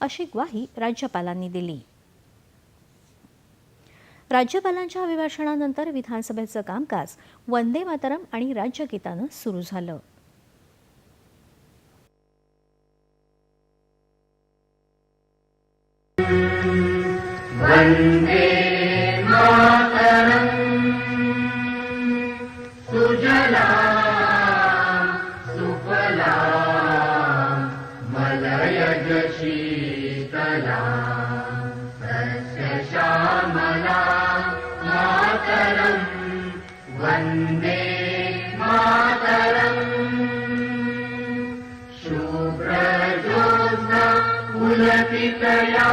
अशी ग्वाही राज्यपालांनी दिली। राज्यपालांच्या अभिभाषणानंतर विधानसभेचं कामकाज वंदे मातरम आणि राज्यगीतानं सुरू झालं। वंदे मातरम सुजला सुफला मलयज शीतला सस्यश्यामला मातरम वंदे मातरम शुभ्रज्योत्स्ना पुलकितयामिनी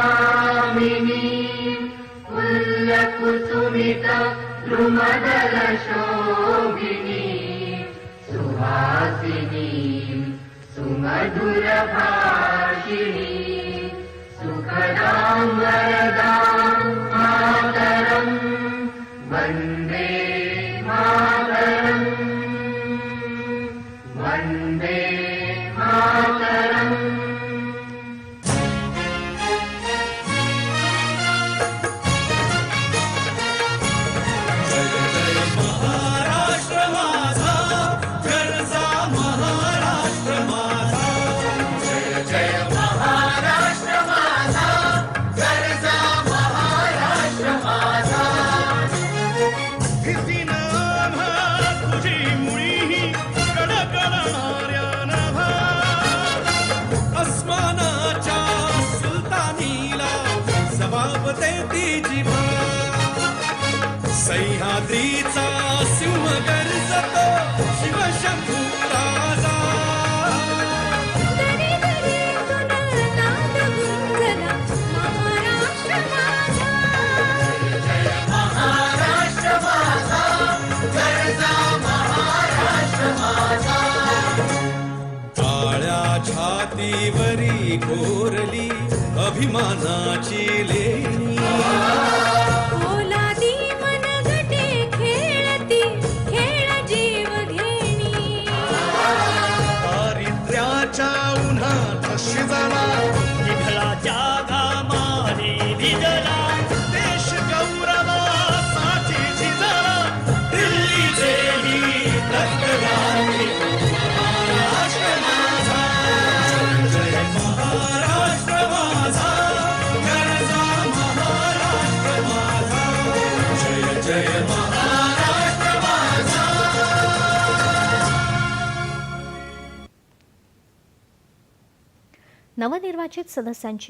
कुसुमित द्रुमदल शोभिनी सुहासिनी सुमधुर भाषिणी सुखदां वरदां मातरं वन्दे मातरं वन्दे मातरम्। सह्याद्रीचा सिंह गर्जतो शिवशंभू राजा दरी दरी नाद गुंजला महाराष्ट्र माझा जय महाराष्ट्र माझा गरजा महाराष्ट्र माझा। काळ्या छातीवरी कोरली अभिमानाची लेणी ओलादी मनगटे खेळती खेळ जीव घेणी दारिद्र्याच्या उन्हात शिजला विठ्ठलाच्या घामाने भिजला देश गौरवासाठी झिजला दिल्लीचे गीत गाणे महाराष्ट्र माझा जय महाराष्ट्र माझा गरजा महाराष्ट्र माझा जय जय महाराष्ट्र माझा। नवनिर्वाचित सदस्यांची